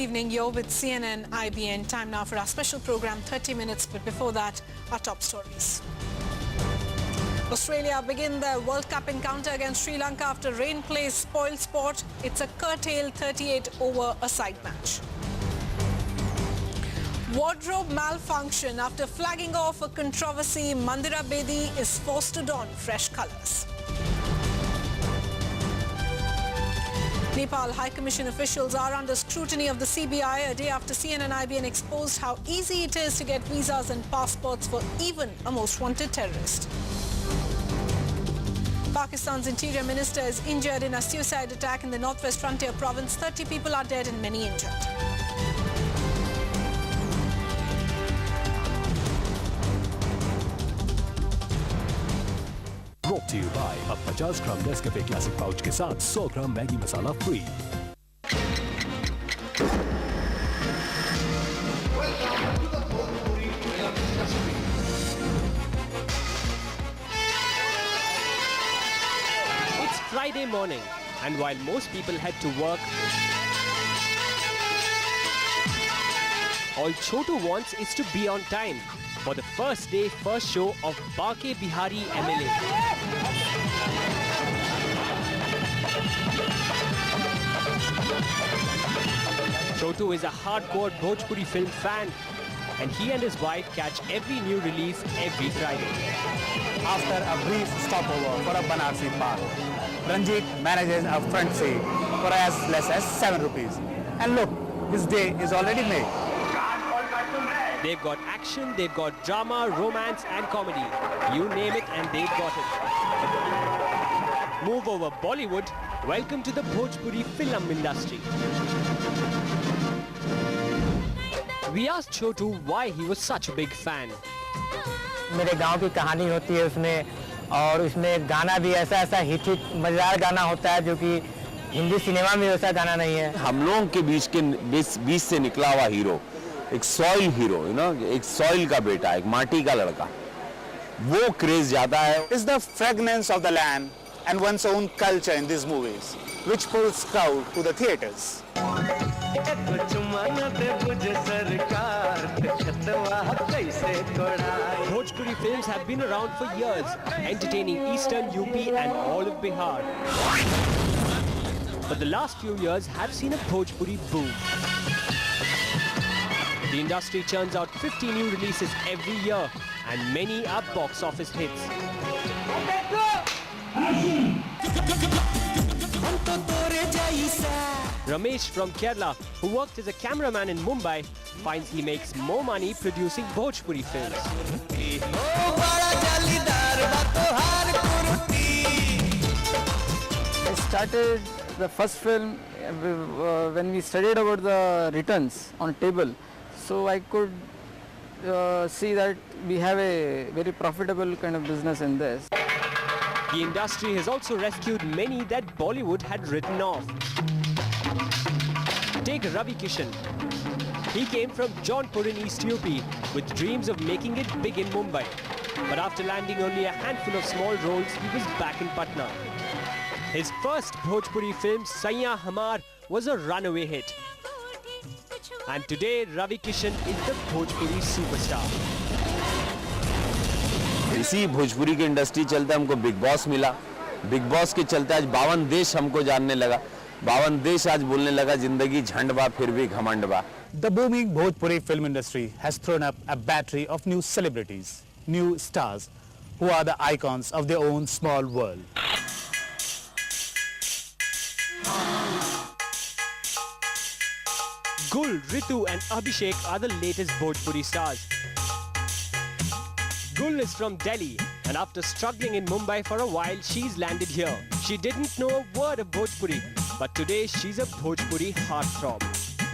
evening. You're with CNN IBN. Time now for our special program, 30 minutes. But before that, our top stories. Australia begin their World Cup encounter against Sri Lanka after rain plays spoiled sport. It's a curtailed 38 over a side match. Wardrobe malfunction. After flagging off a controversy, Mandira Bedi is forced to don fresh colours. Nepal High Commission officials are under scrutiny of the CBI a day after CNN IBN exposed how easy it is to get visas and passports for even a most wanted terrorist. Pakistan's Interior Minister is injured in a suicide attack in the Northwest Frontier province. 30 people are dead and many injured. Brought to you by अब 50 ग्राम Nescafe classic pouch के साथ 100 gram Maggi masala free. It's Friday morning, and while most people head to work, all Chotu wants is to be on time for the first day, first show of Bake Bihari MLA. Chotu is a hardcore Bhojpuri film fan, and he and his wife catch every new release every Friday. After a brief stopover for a Banarsi park, Ranjit manages a front seat for as less as 7 rupees. And look, his day is already made. They've got action, they've got drama, romance and comedy. You name it and they've got it. Move over Bollywood. Welcome to the Bhojpuri film industry. We asked Chotu why he was such a big fan. मेरे गांव की कहानी होती है उसमें, और उसमें गाना भी ऐसा हिट मजेदार गाना होता है जो कि हिंदी सिनेमा में वैसा गाना नहीं है। हम लोगों के बीच से निकला हुआ हीरो, एक सॉइल हीरो, एक सॉइल का बेटा, एक माटी का लड़का, वो क्रेज ज्यादा है। It's the fragrance of the land and one's own culture in these movies, which pulls crowd to the theaters. Bhojpuri films have been around for years, entertaining Eastern UP and all of Bihar. But the last few years have seen a Bhojpuri boom. The industry churns out 50 new releases every year, and many are box office hits. Ramesh from Kerala, who worked as a cameraman in Mumbai, finds he makes more money producing Bhojpuri films. I started the first film when we studied about the returns on table. So I could see that we have a very profitable kind of business in this. The industry has also rescued many that Bollywood had written off. Take Ravi Kishan. He came from Jaunpur in East UP with dreams of making it big in Mumbai. But after landing only a handful of small roles, he was back in Patna. His first Bhojpuri film, Saiya Hamar, was a runaway hit. And today, Ravi Kishan is the Bhojpuri superstar. इसी भोजपुरी की industry चलते हमको big boss मिला, big boss के चलते आज 52 देश हमको जानने लगा, 52 देश आज बोलने लगा जिंदगी झंड बा फिर भी घमंड बा. The booming Bhojpuri film industry has thrown up a battery of new celebrities, new stars, who are the icons of their own small world. Gul, Ritu and Abhishek are the latest Bhojpuri stars. Gul is from Delhi, and after struggling in Mumbai for a while, she's landed here. She didn't know a word of Bhojpuri, but today she's a Bhojpuri heartthrob.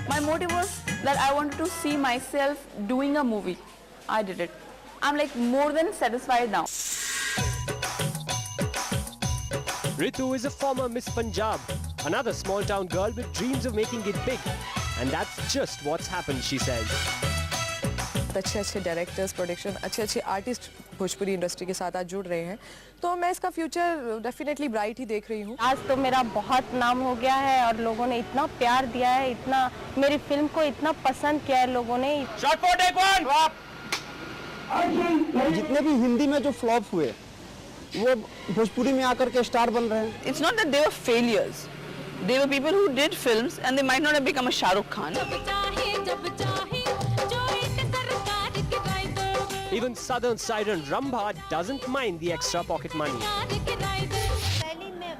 My motive was that I wanted to see myself doing a movie. I did it. I'm like more than satisfied now. Ritu is a former Miss Punjab, another small town girl with dreams of making it big. And that's just what's happened, she says. अच्छे अच्छे directors, production, अच्छे अच्छे artist Bhojpuri industry के साथ आज जुड़ रहे हैं, तो मैं इसका फ्यूचर डेफिनेटली ब्राइट ही देख रही हूँ। आज तो मेरा बहुत नाम हो गया है और लोगों ने इतना प्यार दिया है, इतना मेरी फिल्म को इतना पसंद किया है लोगों ने। जितने भी हिंदी में जो फ्लॉप हुए वो भोजपुरी में आकर के स्टार बन रहे हैं। It's not that they were failures. They were people who did films and they might not have become a Shah Rukh Khan. Even Southern Siren Rambha doesn't mind the extra pocket money.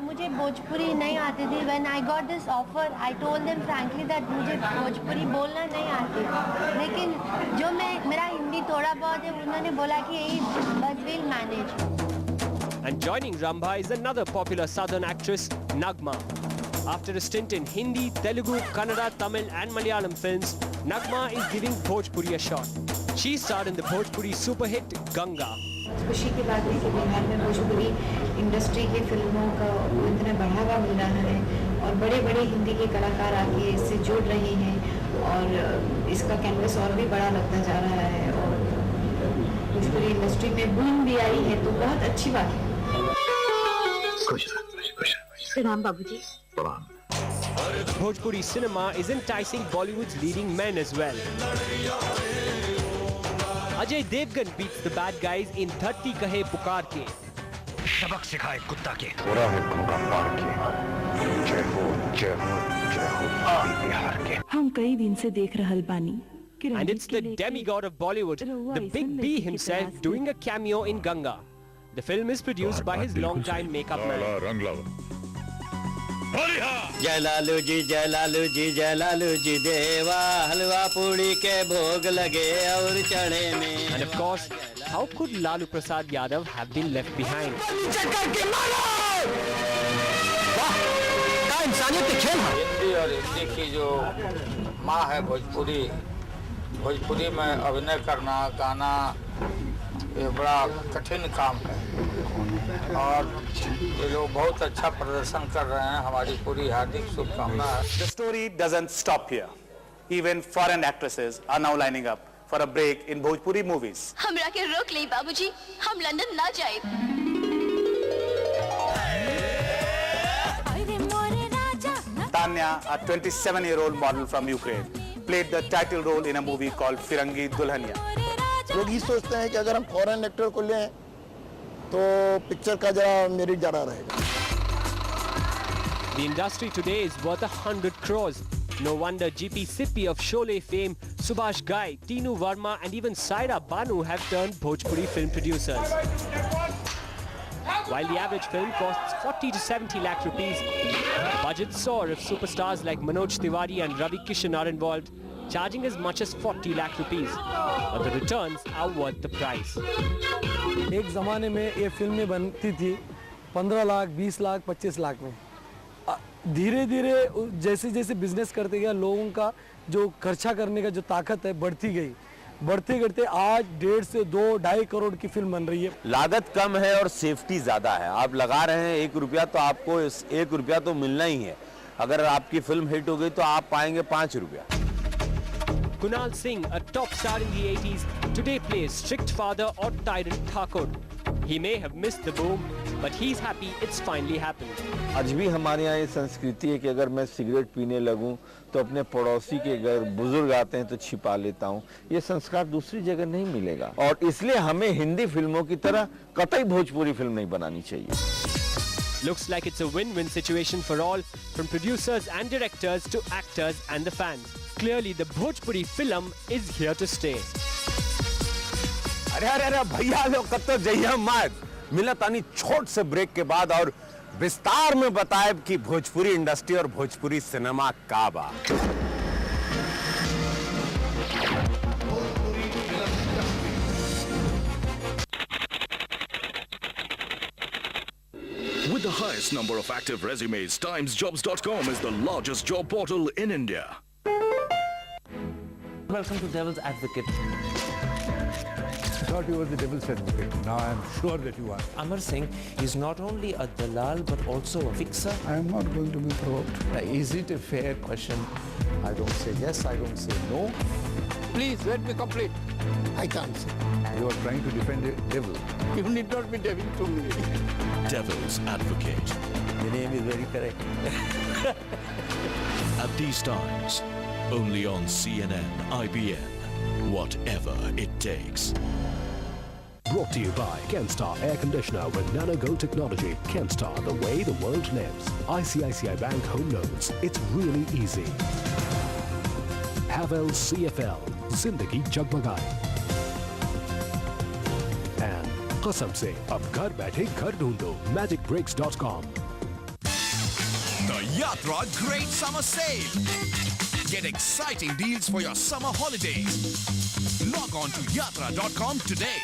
मुझे भोजपुरी नहीं आती थी। When I got this offer, I told them frankly that मुझे भोजपुरी बोलना नहीं आती, लेकिन जो मेरा हिंदी थोड़ा बहुत है उन्होंने बोला कि यही बस we'll manage. And joining Rambha is another popular Southern actress, Nagma. After a stint in Hindi, Telugu, Kannada, Tamil and Malayalam films, Nagma is giving Bhojpuri a shot. She starred in the Bhojpuri super hit Ganga. खुशी की बात है कि बिहार में Bhojpuri industry की फिल्मों का इतना बढ़ावा मिल रहा है और बड़े बड़े हिंदी के कलाकार आके इससे जुड़ रहे हैं और इसका कैनवस और भी बड़ा लगता जा रहा है और भोजपुरी इंडस्ट्री में बूम भी आई है, तो बहुत अच्छी बात है। प्रणाम बाबूजी। Bhojpuri cinema is enticing Bollywood's leading men as well. Ajay Devgan beats the bad guys in Dharti Kahe Pukar Ke. सबक सिखाए कुत्ता के। पूरा है घोड़ा पार के। जय हो जय हो जय हो बिहार के। हम कई दिन से देख रहल बानी। And it's the demigod of Bollywood, the Big B himself, doing a cameo in Ganga. The film is produced by his long-time makeup man. जय लालू जी जय लालू जी जय लालू जी देवा, हलवा पूड़ी के भोग लगे और चढ़े में। And of course, how could Lalu Prasad Yadav have been left behind? Hindi और हिंदी की जो माँ है भोजपुरी, भोजपुरी में अभिनय करना, गाना, ये बड़ा कठिन काम है और ये लोग बहुत अच्छा प्रदर्शन कर रहे हैं। हमारी पूरी हार्दिक शुभकामनाएं है। The story doesn't stop here. Even foreign actresses are now lining up for a break in Bhojpuri movies. हमरा के रोक ले बाबूजी, हम लंदन ना जाए। Tanya, a 27-year-old model from Ukraine, played the title role in a movie called Firangi Dulhania. लोग ये सोचते हैं कि अगर हम फॉरेन एक्टर को लें तो पिक्चर का जरा मेरिट ज़्यादा रहेगा। The industry today is worth 100 crores. No wonder GP Sippy of Sholay fame, Subhash Ghai, Tinu Verma and even Saira Banu have turned Bhojpuri film producers. While the average film costs 40 to 70 lakh rupees, budgets soar if superstars like Manoj Tiwari and Ravi Kishan are involved, charging as much as 40 lakh rupees. But the returns are worth the price. एक ज़माने में ये फिल्में बनती थी 15 लाख, 20 लाख, 25 लाख में। धीरे धीरे जैसे जैसे बिजनेस करते गया लोगों का जो खर्चा करने का जो ताकत है बढ़ती गई, बढ़ते बढ़ते आज 1.5 से 2-2.5 करोड़ की फिल्म बन रही है। लागत कम है और सेफ्टी ज्यादा है। आप लगा रहे हैं 1 रुपया तो आपको 1 रुपया तो मिलना ही है। अगर आपकी फिल्म हिट हो गई तो आप पाएंगे 5 रुपया। Kunal Singh, a top star in the 80s, today plays strict father or tyrant Thakur. He may have missed the boom, but he's happy it's finally happened. आज भी हमारे यहाँ ये संस्कृति है कि अगर मैं सिगरेट पीने लगूं तो अपने पड़ोसी के घर बुजुर्ग आते हैं तो छिपा लेता हूँ। ये संस्कार दूसरी जगह नहीं मिलेगा और इसलिए हमें हिंदी फिल्मों की तरह कतई भोजपुरी फिल्म नहीं बनानी चाहिए। Looks like it's a win-win situation for all, from producers and directors to actors and the fans. Clearly, the Bhojpuri film is here to stay. अरे भैया लोग कब तो जइया मत मिला तानी छोट से ब्रेक के बाद और विस्तार में बताए कि भोजपुरी इंडस्ट्री और भोजपुरी सिनेमा का बा। With the highest number of active resumes, TimesJobs.com is the largest job portal in India. Welcome to Devil's Advocate. thought you were the devil's advocate. Now I am sure that you are. Amar Singh is not only a dalal but also a fixer. I am not going to be provoked. Is it a fair question? I don't say yes, I don't say no. Please let me complete. I can't say. You are trying to defend the devil. You need not be devil to me. Devil's advocate. The name is very correct. At these times, only on CNN, IBN. Whatever it takes. Brought to you by Kenstar Air Conditioner with Nano Gold Technology. Kenstar, the way the world lives. ICICI Bank Home Loans. It's really easy. Havells CFL. Zindagi Jagmagaye. And कसम से अब घर बैठे घर ढूंढो magicbricks.com. The Yatra Great Summer Sale. Get exciting deals for your summer holidays. Log on to yatra.com today.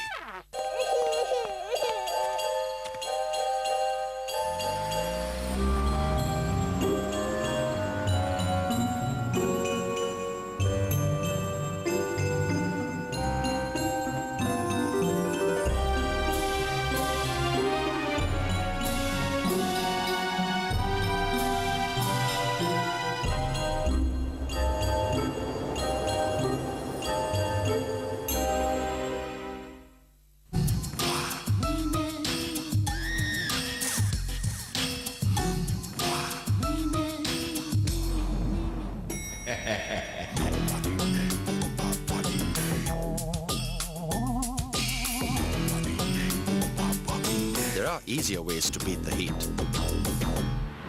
There are easier ways to beat the heat.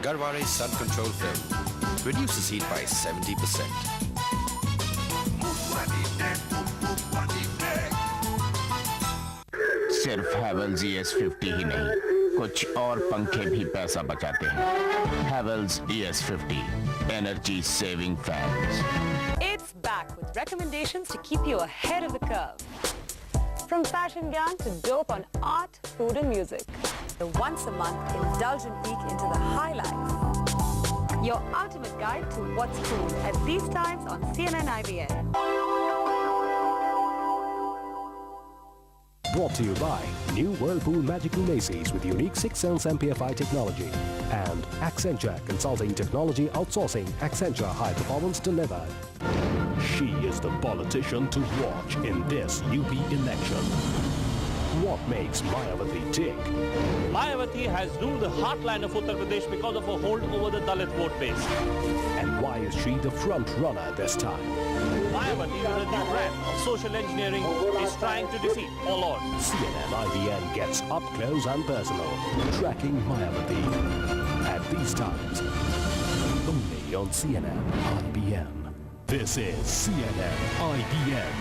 Garware Sun Control Film reduces heat by 70%. सिर्फ Havells ES50 ही नहीं, कुछ और पंखे भी पैसा बचाते हैं. Havells ES50 Energy Saving Fans. It's back with recommendations to keep you ahead of the curve. From fashion gyan to dope on art, food and music. The once-a-month indulgent peek into the high life. Your ultimate guide to what's cool at these times on CNN IBN. Brought to you by New Whirlpool Magical Macy's with unique 6-sense MPFI technology and Accenture Consulting Technology Outsourcing. Accenture High Performance Delivered. She is the politician to watch in this UP election. What makes Mayawati tick? Mayawati has ruled the heartland of Uttar Pradesh because of her hold over the Dalit vote base. And why is she the front runner this time? Mayawati, with a new brand of social engineering, is trying to defeat all odds. CNN IBN gets up close and personal, tracking Mayawati at these times. Only on CNN IBN. This is CNN IBN.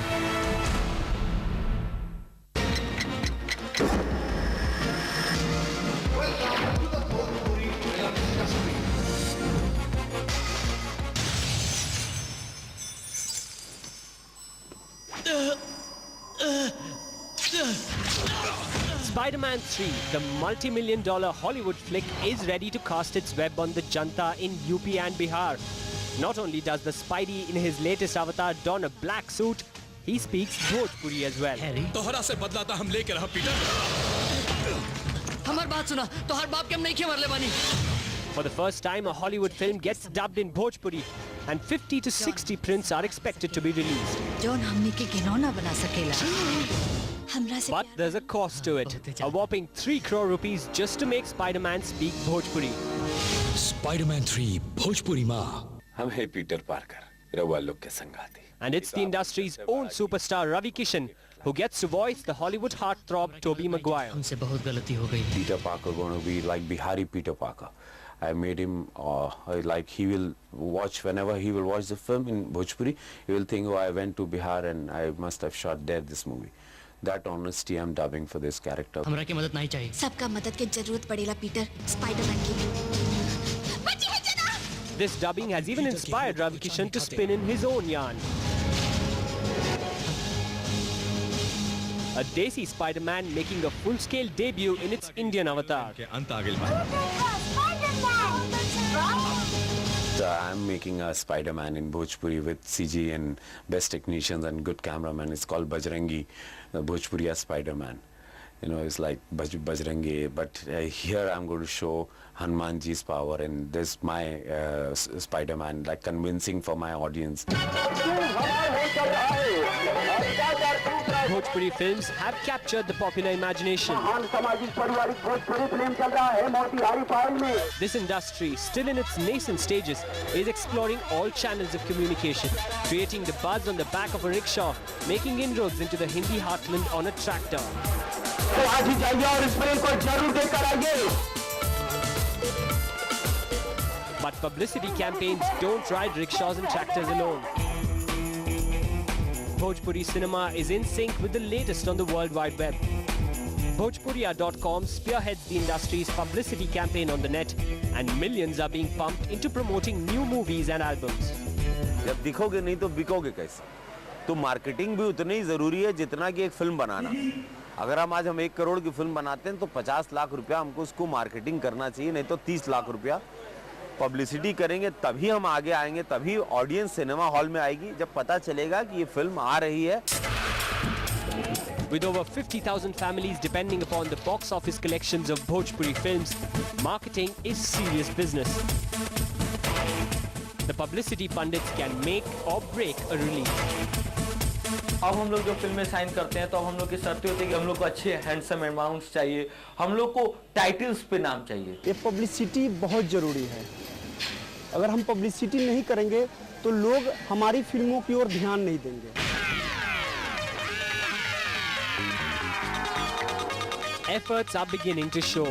Spider-Man 3, the multi-million-dollar Hollywood flick, is ready to cast its web on the Janta in UP and Bihar. Not only does the Spidey in his latest avatar don a black suit, he speaks Bhojpuri as well. तोहरा से बदला था हम लेकर रहा Peter. हमारी बात सुना. तोहर बाप के हम नहीं किए मरले बानी. For the first time, a Hollywood film gets dubbed in Bhojpuri, and 50 to 60 prints are expected to be released. John हमने के घिनौना बना सकेला. But there's a cost to it. A whopping 3 crore rupees just to make Spider-Man speak Bhojpuri. Spider-Man 3 Bhojpuri Ma. हम हैं Peter Parker, रवा लोग के संगाती. And it's the industry's own superstar Ravi Kishan who gets to voice the Hollywood heartthrob Tobey Maguire. हमसे बहुत गलती हो गई. Peter Parker going to be like Bihari Peter Parker. I made him like he will watch whenever he will watch the film in Bhojpuri, he will think, oh, I went to Bihar and I must have shot there this movie. That honesty I'm dubbing for this character. हमरा की मदद नहीं चाहिए. सबका मदद की जरूरत पड़ेला पीटर. स्पाइडरमैन की. This dubbing has even inspired Ravi Kishan to spin in his own yarn. A Desi Spider-Man making a full-scale debut in its Indian avatar. The I'm making a Spider-Man in Bhojpuri with CG and best technicians and good cameraman. It's called Bajrangi, the Bhojpuriya Spider-Man. You know, it's like Bajrangi, but here I'm going to show Hanumanji's power, and this my Spider-Man, like convincing for my audience. Bhojpuri films have captured the popular imagination. This industry, still in its nascent stages, is exploring all channels of communication, creating the buzz on the back of a rickshaw, making inroads into the Hindi heartland on a tractor. But publicity campaigns don't ride rickshaws and tractors alone. Bhojpuri cinema is in sync with the latest on the World Wide Web. Bhojpuriya.com spearheads the industry's publicity campaign on the net, and millions are being pumped into promoting new movies and albums. जब दिखोगे नहीं तो बिकोगे कैसे? तो marketing भी उतनी ही जरूरी है जितना कि एक फिल्म बनाना. अगर हम 1 करोड़ की फिल्म बनाते हैं तो 50 लाख रुपया हमको उसको मार्केटिंग करना चाहिए, नहीं तो 30 लाख रुपया पब्लिसिटी करेंगे, तभी हम आगे आएंगे, तभी ऑडियंस सिनेमा हॉल में आएगी जब पता चलेगा कि ये फिल्म आ रही है. With over 50,000 families depending upon the box office collections of Bhojpuri films, marketing is serious business. The publicity pundits can make or break a release. अब हम लोग जो फिल्में साइन करते हैं तो हम लोग की शर्त होती है कि हम लोग को अच्छे हैंडसम अमाउंट्स चाहिए, हम लोग को टाइटल्स पे नाम चाहिए. ये पब्लिसिटी बहुत ज़रूरी है. अगर हम पब्लिसिटी नहीं करेंगे तो लोग हमारी फिल्मों की ओर ध्यान नहीं देंगे. Efforts are beginning to show.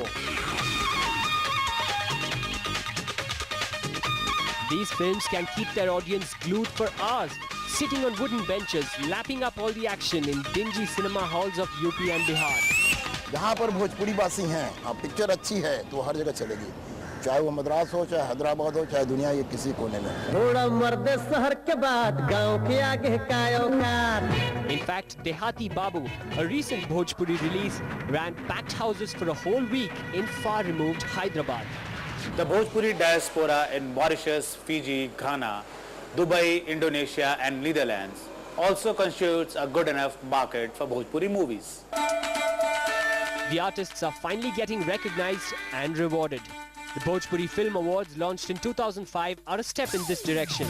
These films can keep their audience glued for hours, sitting on wooden benches, lapping up all the action in dingy cinema halls of UP and Bihar. जहाँ पर भोजपुरी वासी हैं, अब picture अच्छी है तो हर जगह चलेगी, चाहे वो मद्रास हो, चाहे हैदराबाद हो, चाहे दुनिया के किसी कोने में. थोड़ा मर्द शहर के बाद गांव के आगे कायो car. In fact, Dehati Babu, a recent Bhojpuri release, ran packed houses for a whole week in far-removed Hyderabad. The Bhojpuri diaspora in Mauritius, Fiji, Ghana, Dubai, Indonesia and Netherlands also constitutes a good enough market for Bhojpuri movies. The artists are finally getting recognized and rewarded. The Bhojpuri Film Awards, launched in 2005, are a step in this direction.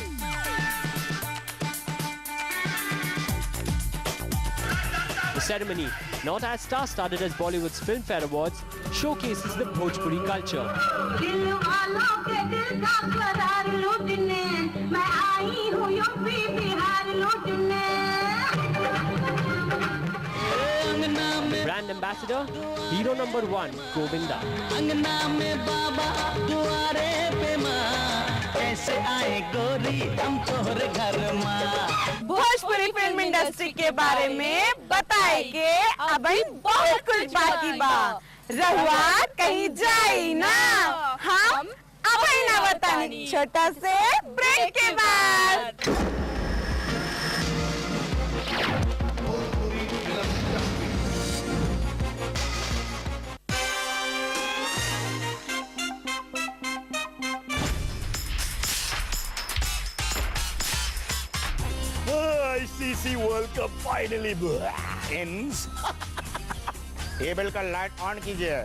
The ceremony, not as star-studded as Bollywood's Filmfare Awards, showcases the Bhojpuri culture. Brand ambassador, hero number 1, Govinda. Bhojpuri film industry के बारे में बताएंगे अभी बहुत कुछ बाकी बा. रहुआ कहीं जाई ना, हम अभी ना बतानी. छोटा से ब्रेक के बाद. ICC World Cup finally ends. Table का लाइट ऑन कीजिए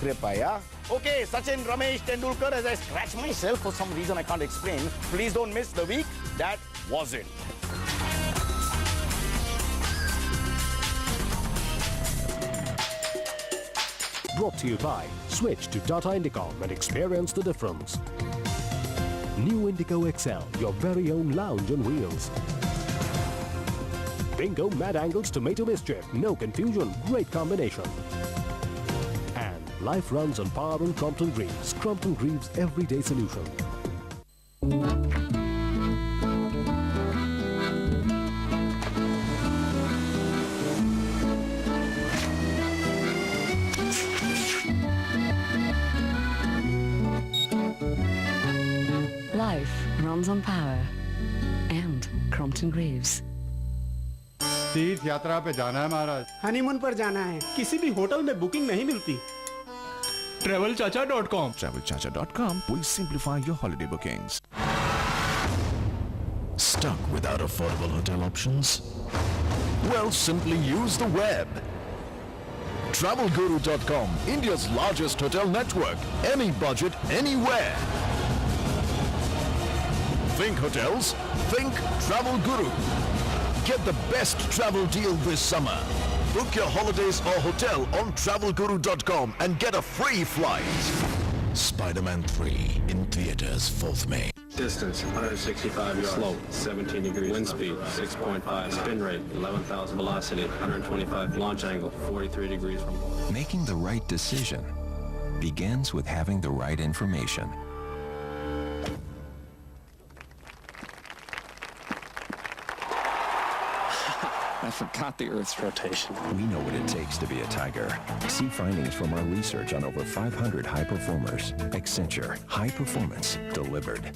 कृपया. Okay, Sachin, Ramesh, Tendulkar, as I scratch myself for some reason I can't explain. Please don't miss the week that was it. Brought to you by Switch to Tata Indicom and experience the difference. New Indigo XL, your very own lounge on wheels. Bingo Mad Angles Tomato Mischief, no confusion, great combination. And life runs on power and Crompton Greaves. Crompton Greaves everyday solution. Life runs on power and Crompton Greaves. तीर्थ यात्रा पे जाना है महाराज. Honeymoon पर जाना है. किसी भी होटल में बुकिंग नहीं मिलती. TravelChacha.com. TravelChacha.com will simplify your holiday bookings. Stuck without affordable hotel options? Well, simply use the web. TravelGuru.com, India's largest hotel network. Any budget, anywhere. Think hotels? Think Travel Guru. Get the best travel deal this summer. Book your holidays or hotel on TravelGuru.com and get a free flight. Spider-Man 3 in theaters 4th May. Distance 165 yards. Slope 17 degrees. Wind speed 6.5. Spin rate 11,000. Velocity 125. Launch angle 43 degrees from. Making the right decision begins with having the right information. I forgot the Earth's rotation. We know what it takes to be a tiger. See findings from our research on over 500 high performers. Accenture. High performance delivered.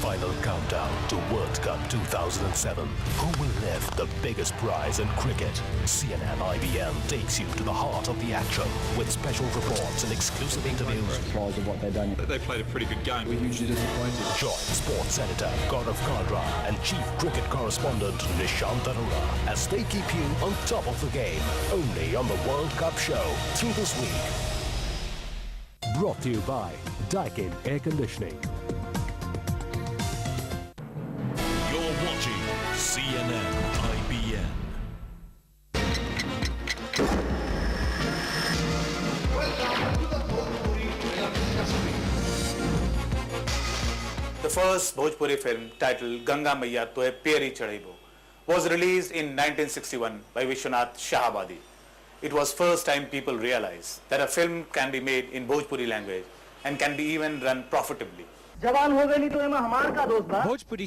Final countdown to World Cup 2007. Who will lift the biggest prize in cricket? CNN IBN takes you to the heart of the action with special reports and exclusive interviews. Applause of what they've done. They played a pretty good game. We're hugely disappointed. Join sports editor Gaurav Kaldra and chief cricket correspondent Nishant Arora as they keep you on top of the game. Only on the World Cup show through this week. Brought to you by Daikin Air Conditioning. CNN IBN. The first Bhojpuri film, titled Ganga Maiya Tohe Peri Chadaibo, was released in 1961 by Vishwanath Shahabadi. It was first time people realized that a film can be made in Bhojpuri language and can be even run profitably. Bhojpuri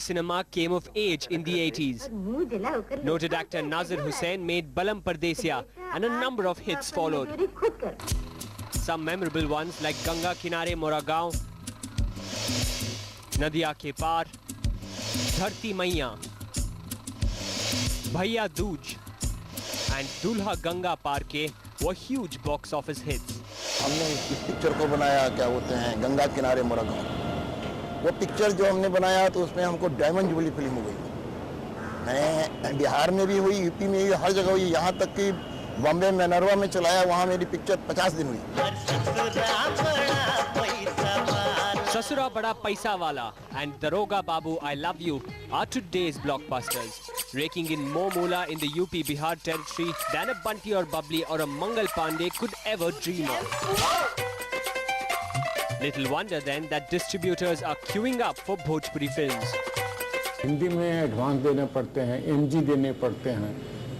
cinema came of age in the 80s. Noted actor Nazir Hussain made Balam Pardesiya and a number of hits followed. Some memorable ones like Ganga Kinare Mora Gaon, Nadiya Ke Paar, Dharti Maiya, Bhaiya Dooj and Dulha Ganga Paar Ke were huge box office hits. हमने इस picture को बनाया क्या बोलते हैं गंगा किनारे मोरा गाँव वो पिक्चर जो हमने बनाया तो उसमें हमको डायमंड जुबली फिल्म हो गई मैं बिहार में भी हुई यूपी में भी हर जगह हुई यहाँ तक कि बॉम्बे में नरवा में चलाया वहाँ मेरी पिक्चर 50 दिन हुई Sasura Bada Paisa Wala and Daroga Babu I Love You are today's blockbusters, raking in more moolah in the UP Bihar territory than a Bunty or Bubbly or a Mangal Pandey could ever dream of. Little wonder then that distributors are queuing up for Bhojpuri films. Hindi में advance देने पड़ते हैं, MG देने पड़ते हैं,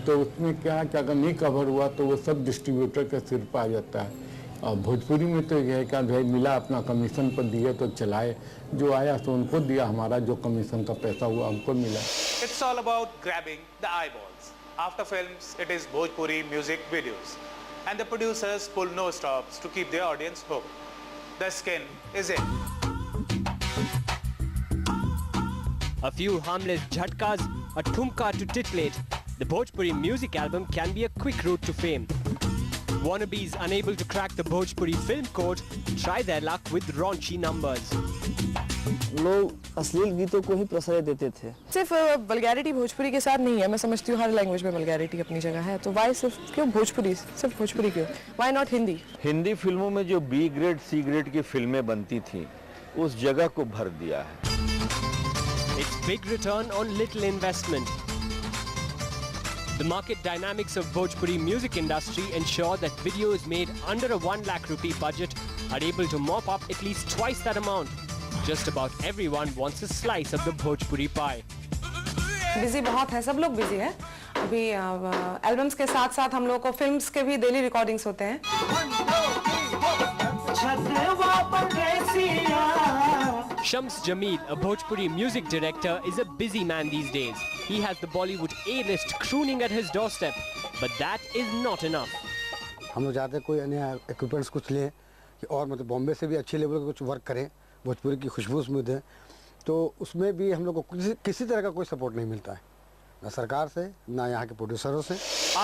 तो उसमें क्या कि अगर नहीं कवर हुआ तो वो सब डिस्ट्रीब्यूटर के सिर पर आ जाता है। और भोजपुरी में तो यह है कि भाई मिला अपना कमीशन पर दिए तो चलाए, जो आया तो उनको दिया, हमारा जो कमीशन का पैसा हुआ हमको मिला। It's all about grabbing the eyeballs. After films, it is Bhojpuri music videos, and the producers pull no stops to keep their audience hooked. The skin is in. A few harmless jhatkas, a thumka to titillate, the Bhojpuri music album can be a quick route to fame. Wannabes unable to crack the Bhojpuri film code try their luck with raunchy numbers. लोग अश्लील गीतों को ही प्रश्रय देते थे। सिर्फ vulgarity Bhojpuri के साथ नहीं है, मैं समझती हूँ हर लैंग्वेज में वल्गैरिटी अपनी जगह है, तो वाई सिर्फ क्यों भोजपुरी, सिर्फ भोजपुरी क्यों, वाई नॉट हिंदी? हिंदी फिल्मों में जो बी ग्रेड सी ग्रेड की फिल्में बनती थी उस जगह को भर दिया है। It's big return on little investment. The market dynamics of Bhojpuri music industry ensure that videos made under a 1 lakh rupee budget are able to mop up at least twice that amount. Just about everyone wants a slice of the Bhojpuri pie. Busy बहुत है, सब लोग busy है। अभी albums के साथ साथ हम लोग को फिल्म्स के भी डेली रिकॉर्डिंग्स होते हैं। Shams Jamil, a Bhojpuri music director, is a busy man these days. He has the Bollywood A-list crooning at his doorstep, but that is not enough. हम लोग चाहते हैं कोई अन्य इक्विपमेंट्स कुछ लें कि और मतलब बॉम्बे से भी अच्छे लेवल का कुछ वर्क करें, भोजपुरी की खुशबू उसमें दें, तो उसमें भी हम लोग को किसी तरह का कोई सपोर्ट नहीं मिलता है, ना सरकार से ना यहाँ के प्रोड्यूसरों से।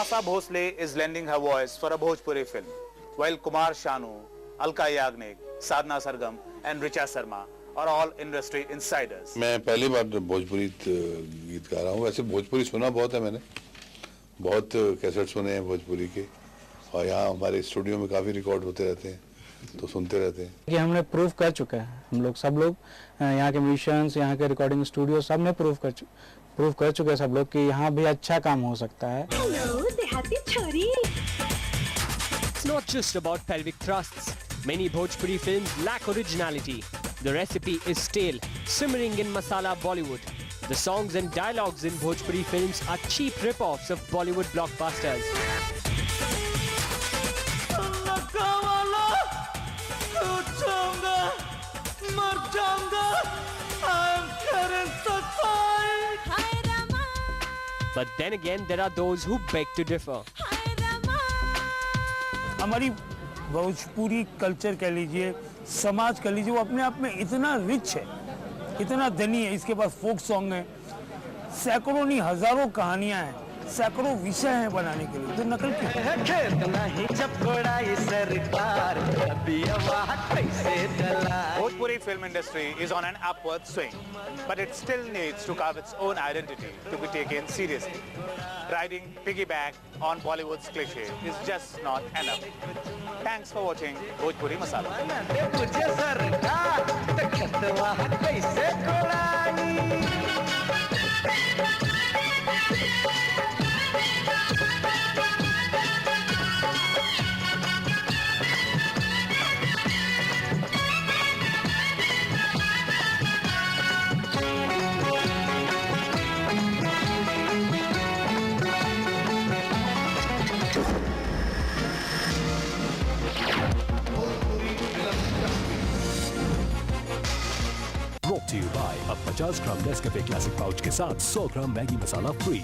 Asa Bhosle is lending her voice for a Bhojpuri film, while Kumar Sanu, Alka Yagnik, Sadhna Sargam and Richa Sharma are all industry insiders. मैं पहली बार भोजपुरी गीत गा रहा हूँ। वैसे भोजपुरी सुना बहुत है मैंने, बहुत कैसेट सुने हैं भोजपुरी के, और यहाँ हमारे स्टूडियो में काफ़ी रिकॉर्ड होते रहते हैं, तो सुनते रहते हैं। कि हमने प्रूव कर चुका है, हम लोग सब लोग यहाँ के म्यूजिशियंस, यहाँ के रिकॉर्डिंग स्टूडियो सब ने प्रूव कर चुके हैं सब लोग कि यहाँ भी अच्छा काम हो सकता है। It's not just about pelvic thrusts. Many Bhojpuri films lack originality. The recipe is stale, simmering in masala Bollywood. The songs and dialogues in Bhojpuri films are cheap rip-offs of Bollywood blockbusters. But then again, there are those who beg to differ. हमारी Bhojpuri culture कह लीजिए, समाज कह लीजिए, वो अपने आप में इतना रिच है, इतना धनी है। इसके पास फोक सॉन्ग है, सैकड़ों नहीं हजारों कहानियां हैं, सैकड़ों विषय हैं बनाने के लिए, तो नकल क्यों? Bhojpuri film industry is on an upward swing, but it still needs to carve its own identity to be taken seriously. Riding piggyback on Bollywood's cliché is just not enough. Thanks for watching Bhojpuri Masala. Brought to you by a 50 gram Nescafe classic pouch के साथ 100 gram Maggi masala free.